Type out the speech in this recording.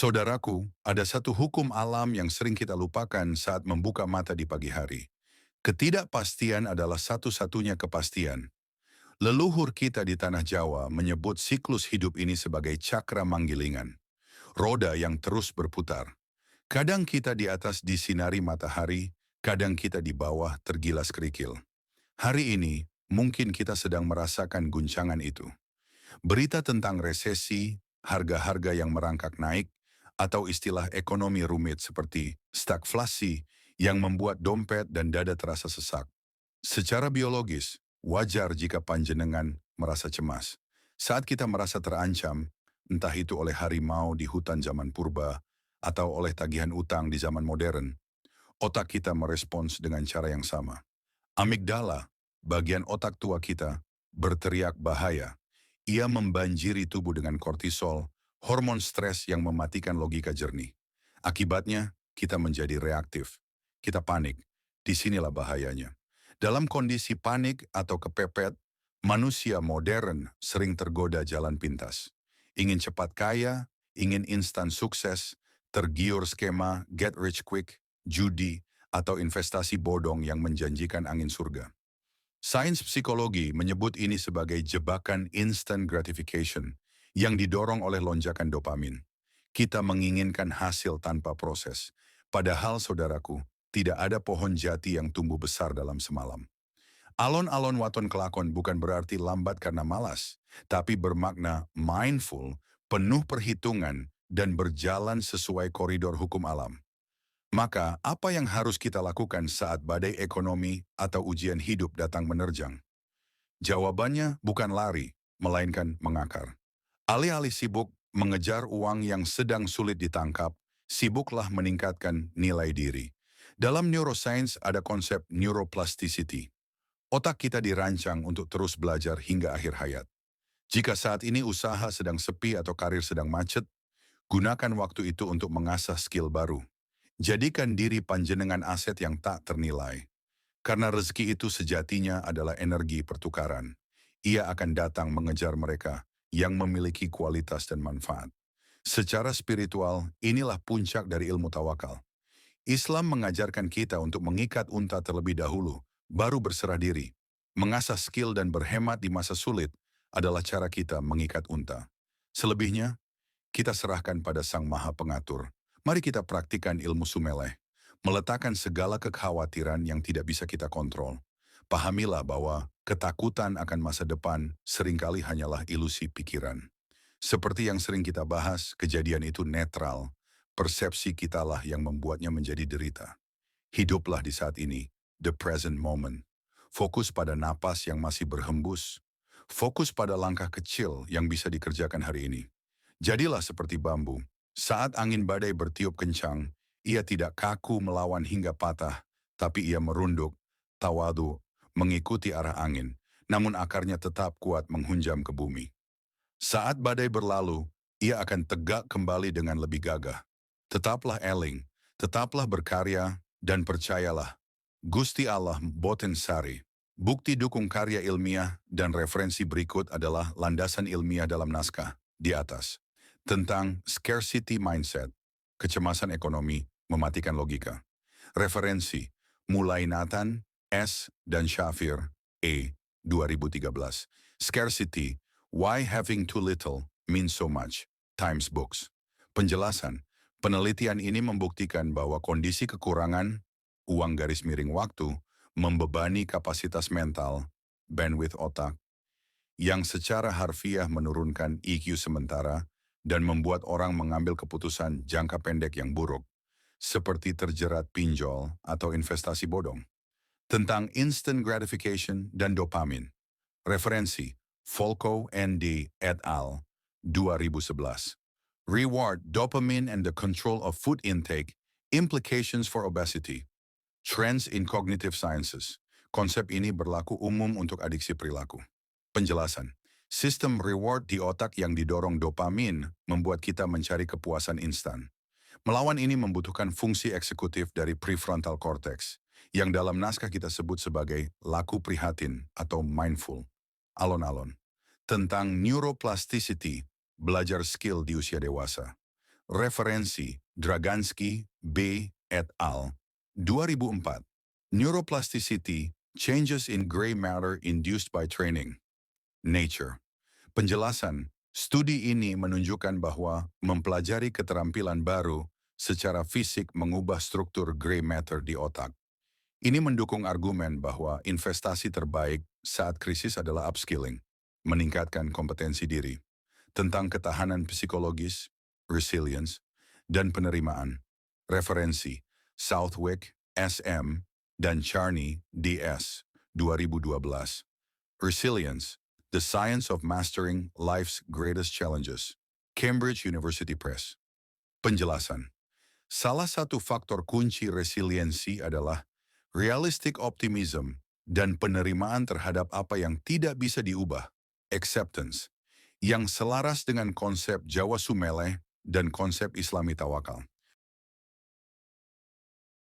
Saudaraku, ada satu hukum alam yang sering kita lupakan saat membuka mata di pagi hari. Ketidakpastian adalah satu-satunya kepastian. Leluhur kita di tanah Jawa menyebut siklus hidup ini sebagai cakra manggilingan, roda yang terus berputar. Kadang kita di atas disinari matahari, kadang kita di bawah tergilas kerikil. Hari ini, mungkin kita sedang merasakan guncangan itu. Berita tentang resesi, harga-harga yang merangkak naik, atau istilah ekonomi rumit seperti stagflasi yang membuat dompet dan dada terasa sesak. Secara biologis, wajar jika panjenengan merasa cemas. Saat kita merasa terancam, entah itu oleh harimau di hutan zaman purba atau oleh tagihan utang di zaman modern, otak kita merespons dengan cara yang sama. Amigdala, bagian otak tua kita, berteriak bahaya. Ia membanjiri tubuh dengan kortisol, hormon stres yang mematikan logika jernih. Akibatnya, kita menjadi reaktif. Kita panik. Disinilah bahayanya. Dalam kondisi panik atau kepepet, manusia modern sering tergoda jalan pintas. Ingin cepat kaya, ingin instan sukses, tergiur skema get rich quick, judi, atau investasi bodong yang menjanjikan angin surga. Sains psikologi menyebut ini sebagai jebakan instant gratification yang didorong oleh lonjakan dopamin. Kita menginginkan hasil tanpa proses. Padahal, saudaraku, tidak ada pohon jati yang tumbuh besar dalam semalam. Alon-alon waton kelakon bukan berarti lambat karena malas, tapi bermakna mindful, penuh perhitungan, dan berjalan sesuai koridor hukum alam. Maka, apa yang harus kita lakukan saat badai ekonomi atau ujian hidup datang menerjang? Jawabannya bukan lari, melainkan mengakar. Alih-alih sibuk mengejar uang yang sedang sulit ditangkap, sibuklah meningkatkan nilai diri. Dalam neuroscience ada konsep neuroplasticity. Otak kita dirancang untuk terus belajar hingga akhir hayat. Jika saat ini usaha sedang sepi atau karir sedang macet, gunakan waktu itu untuk mengasah skill baru. Jadikan diri panjenengan aset yang tak ternilai. Karena rezeki itu sejatinya adalah energi pertukaran. Ia akan datang mengejar mereka yang memiliki kualitas dan manfaat. Secara spiritual, inilah puncak dari ilmu tawakal. Islam mengajarkan kita untuk mengikat unta terlebih dahulu, baru berserah diri. Mengasah skill dan berhemat di masa sulit adalah cara kita mengikat unta. Selebihnya, kita serahkan pada Sang Maha Pengatur. Mari kita praktikkan ilmu sumeleh, meletakkan segala kekhawatiran yang tidak bisa kita kontrol. Pahamilah bahwa ketakutan akan masa depan seringkali hanyalah ilusi pikiran. Seperti yang sering kita bahas, kejadian itu netral. Persepsi kitalah yang membuatnya menjadi derita. Hiduplah di saat ini, the present moment. Fokus pada napas yang masih berhembus. Fokus pada langkah kecil yang bisa dikerjakan hari ini. Jadilah seperti bambu. Saat angin badai bertiup kencang, ia tidak kaku melawan hingga patah, tapi ia merunduk, tawadu, mengikuti arah angin, namun akarnya tetap kuat menghunjam ke bumi. Saat badai berlalu, ia akan tegak kembali dengan lebih gagah. Tetaplah eling, tetaplah berkarya, dan percayalah, Gusti Allah boten sari. Bukti dukung karya ilmiah dan referensi berikut adalah landasan ilmiah dalam naskah di atas. Tentang scarcity mindset, kecemasan ekonomi, mematikan logika. Referensi, mulai Nathan, S. dan Shafir, E. 2013. Scarcity, Why Having Too Little Means So Much, Times Books. Penjelasan, penelitian ini membuktikan bahwa kondisi kekurangan, uang garis miring waktu, membebani kapasitas mental, bandwidth otak, yang secara harfiah menurunkan EQ sementara, dan membuat orang mengambil keputusan jangka pendek yang buruk, seperti terjerat pinjol atau investasi bodong. Tentang instant gratification dan dopamin. Referensi, Folco N.D. et al. 2011. Reward, Dopamine and the Control of Food Intake, Implications for Obesity. Trends in Cognitive Sciences. Konsep ini berlaku umum untuk adiksi perilaku. Penjelasan. Sistem reward di otak yang didorong dopamin membuat kita mencari kepuasan instan. Melawan ini membutuhkan fungsi eksekutif dari prefrontal cortex, yang dalam naskah kita sebut sebagai laku prihatin atau mindful. Alon-alon. Tentang neuroplasticity, belajar skill di usia dewasa. Referensi Dragansky, B. et al. 2004. Neuroplasticity, Changes in Gray Matter Induced by Training. Nature. Penjelasan, studi ini menunjukkan bahwa mempelajari keterampilan baru secara fisik mengubah struktur gray matter di otak. Ini mendukung argumen bahwa investasi terbaik saat krisis adalah upskilling, meningkatkan kompetensi diri, tentang ketahanan psikologis, resilience, dan penerimaan. Referensi, Southwick, S.M., dan Charney, D.S., 2012. Resilience, The Science of Mastering Life's Greatest Challenges. Cambridge University Press. Penjelasan. Salah satu faktor kunci resiliensi adalah realistic optimism dan penerimaan terhadap apa yang tidak bisa diubah, acceptance, yang selaras dengan konsep Jawa Sumele dan konsep Islami tawakal.